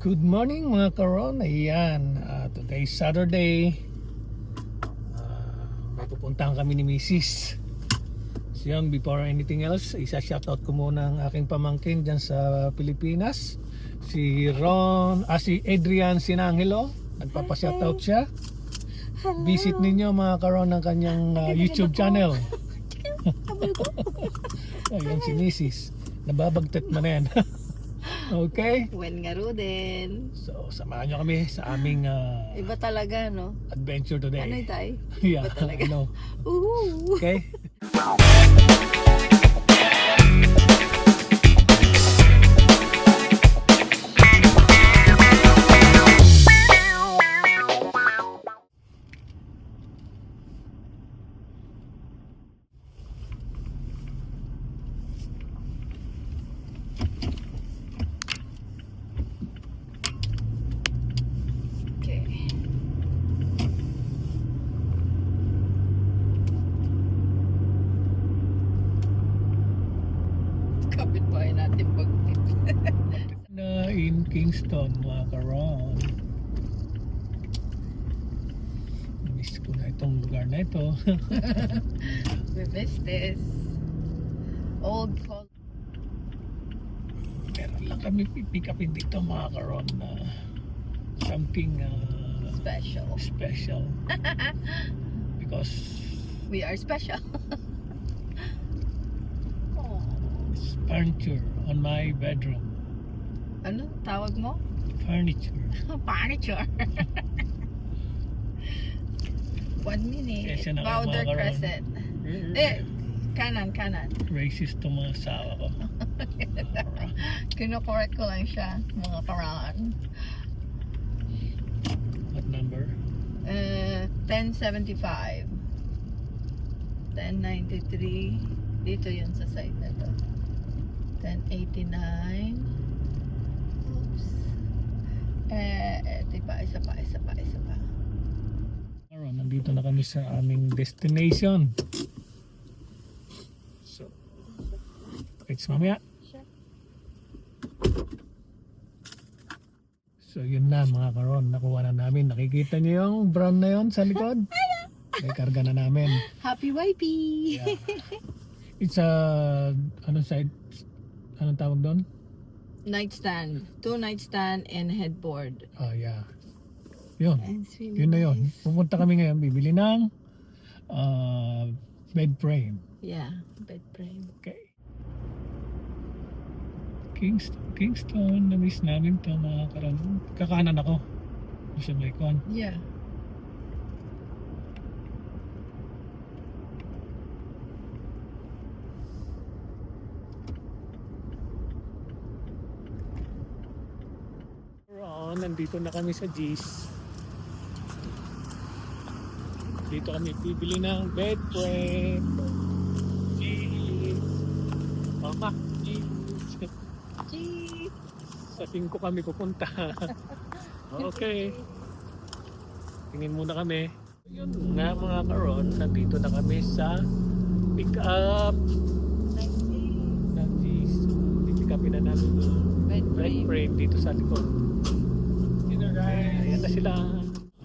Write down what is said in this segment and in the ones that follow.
Good morning mga karon. Ayan, today's Saturday. May pupuntahan kami ni Mrs. So yun, before anything else, isa-shoutout ko muna ang aking pamangkin dyan sa Pilipinas. Si Adrian Sinangelo. Nagpapa-shoutout siya. Visit ninyo mga karon ng kanyang YouTube channel. Ayan si Mrs. Nababagtat man yan. Okay? When nga din. So, samahan nyo kami sa aming Iba talaga, no? adventure today. Ano tay? Yeah, Iba talaga. ano. Ooh. Okay? Okay. Kapit bahay natin pag-tip. Na in Kingston, mga karon. Miss ko na itong lugar na ito. We miss this. Old call. Meron lang kami pick upin dito mga karon na something Special. because We are special. Oh. it's furniture on my bedroom. Ano tawag mo? Furniture. Furniture. 1 minute. Kesa na kayo, Powder mga karon. Crescent. Kanan. Racist to mga asawa ko. Kino-correct ko lang siya, mga karaan. What number? 1075. 1093. Dito yun sa side na to. 1089. Oops. Isa pa. Karon, nandito na kami sa aming destination. So, it's mamaya. So yun na mga karon, nakuha na namin. Nakikita niyo yung brown na yon sa likod? May karga na namin. Happy wifey! Yeah. It's a, anong side, anong tawag doon? Nightstand. 2 nightstand and headboard. Oh yeah. Yun. And it's really Yun na yun. nice. Pupunta kami ngayon, bibili ng bed frame. Yeah, bed frame. Okay. Kingston, na-miss namin to mga karon. Kakanan ako. Sa may kon. Yeah. Nandito na kami sa G's. Dito kami bibili ng bed frame. G's. Mama, G's. Gee. Sa 5 kami pupunta. Okay. Tingin muna kami. Yun nga mga karon, nandito na kami sa pick up ng G's. Pick upin na namin yung Bed bed frame. frame dito sa likod. Ayan na sila.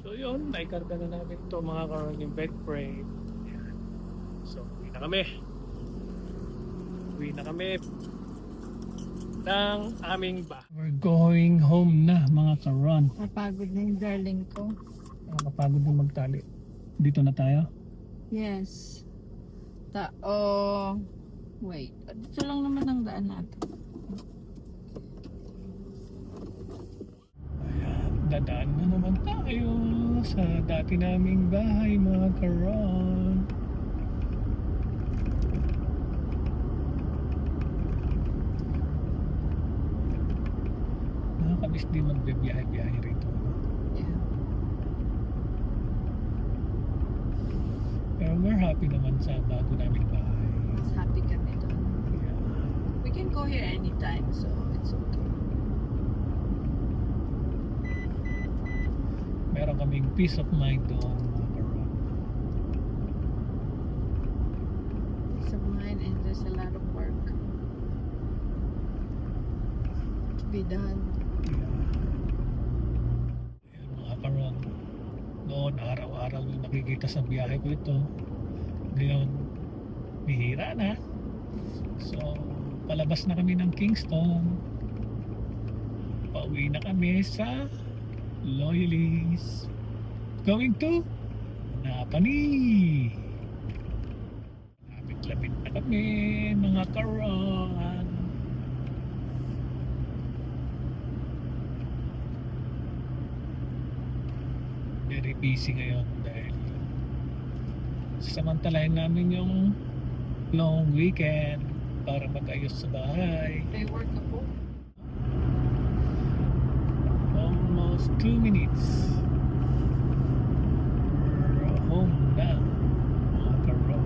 So yun, naikarga na namin ito mga karon yung bed frame. Ayan. So uwi na kami. Ng aming bahay. We're going home na mga karon. Napagod na yung darling ko. Nakakapagod na magtali. Dito na tayo. Yes. Wait. Dito lang naman ang daan natin. Ayan, dadaan na naman tayo sa dati naming bahay mga karon. Nakakabis din magbibiyahe-biyahe rito. No? Yeah. Pero we're happy naman sa bago naming bahay. Mas happy kami doon. Yeah. We can go here anytime, so it's okay. Meron kaming peace of mind doon mga karon. Peace of mind, and there's a lot of work to be done. Yeah. noon, araw-araw yung nakikita sa biyahe ko ito. Ngayon, bihira na. So, palabas na kami ng Kingston. Pauwi na kami sa Loyalist. Going to Napani. Lapit-lapit na kami, mga karon. Very busy ngayon dahil sasamantalahin namin yung long weekend para mag-ayos sa bahay. May work ako. Almost 2 minutes. We're home na, mga karon.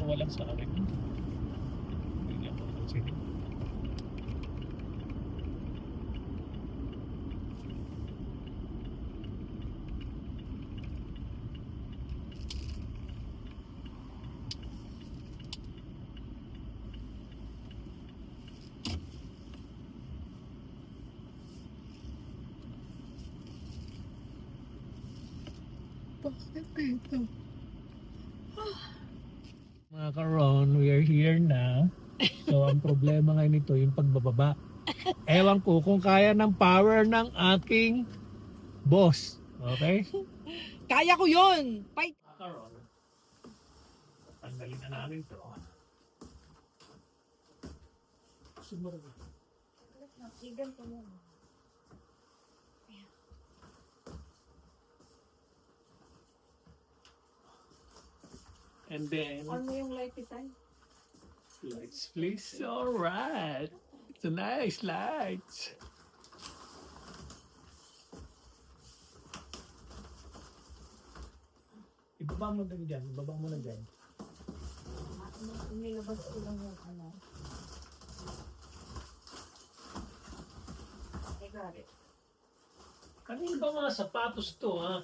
Walang sa akin. Hindi ako napansin. Bakit ito? Mga karon, we are here na. So, ang problema ngayon nito, yung pagbababa. Ewan ko kung kaya ng power ng aking boss. Okay? Kaya ko yun! Fight! Mga karon, tanggalin na namin to. Sumarap. Sigan ko mo. And then, On mo yung light time. lights please. Alright. It's a nice lights. Ibaba mo na dyan. Ibaba mo na dyan. Nilabas ko lang yung ano. I got it. Kanina ba mga sapatos to, ha?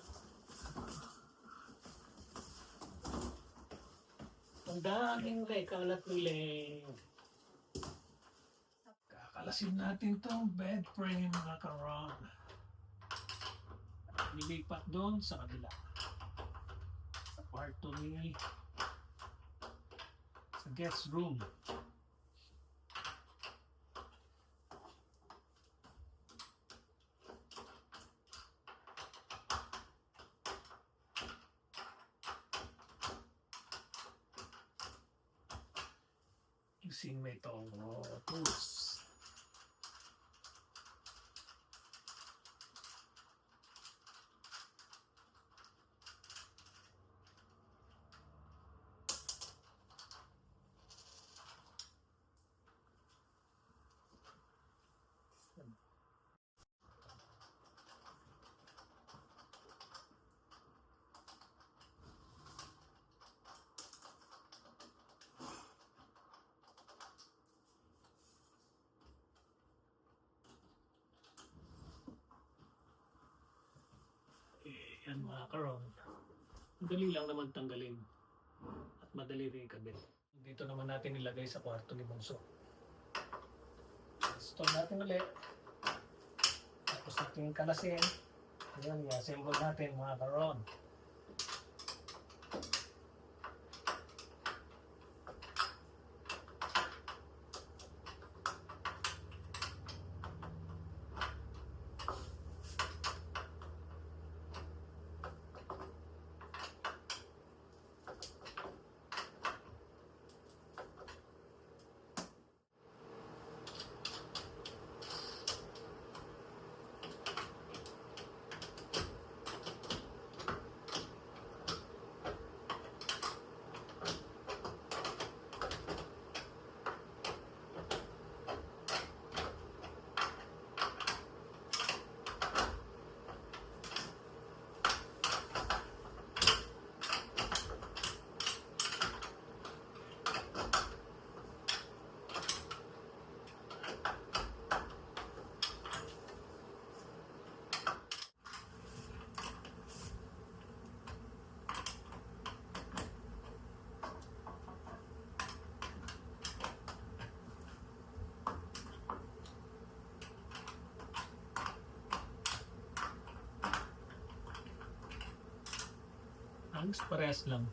Ang daming kalat nila. Kakalasin natin tong bed frame, mga karon. Nilipat doon sa kabila. Sa kwarto ni sa guest room. Using itong tools. Yan mga karon. Madali lang naman tanggalin. At madali rin ikabit. Dito naman natin ilagay sa kwarto ni Bungso. Install natin ulit. Tapos natin kalasin. Ayan, i-assemble natin mga karon. Halos parehas lang.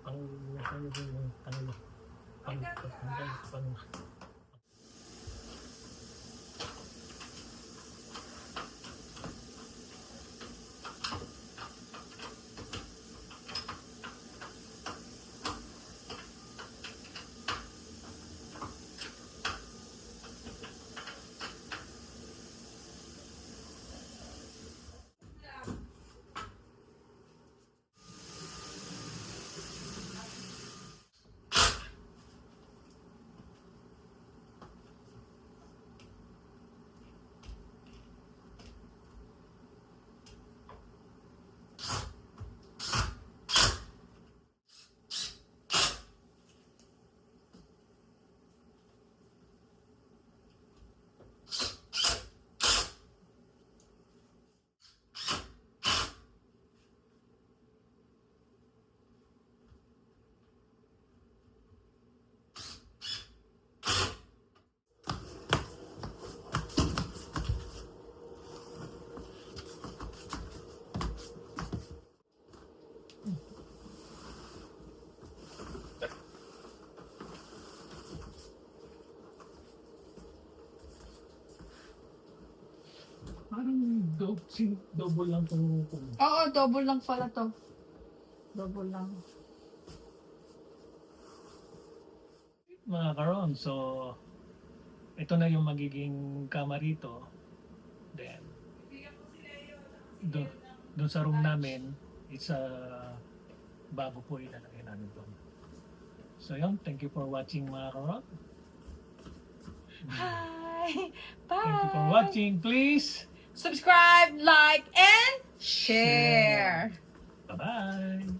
Pang ano din yung ano pang parang double lang kung Oo, double lang pala to. Double lang. mga karon. So, ito na yung magiging kama rito. Then, doon sa room namin, it's a bago po ilalagay namin doon. So, yun. Thank you for watching mga karon. Hi! Bye! Thank you for watching. Please, Subscribe, like, and share! bye-bye.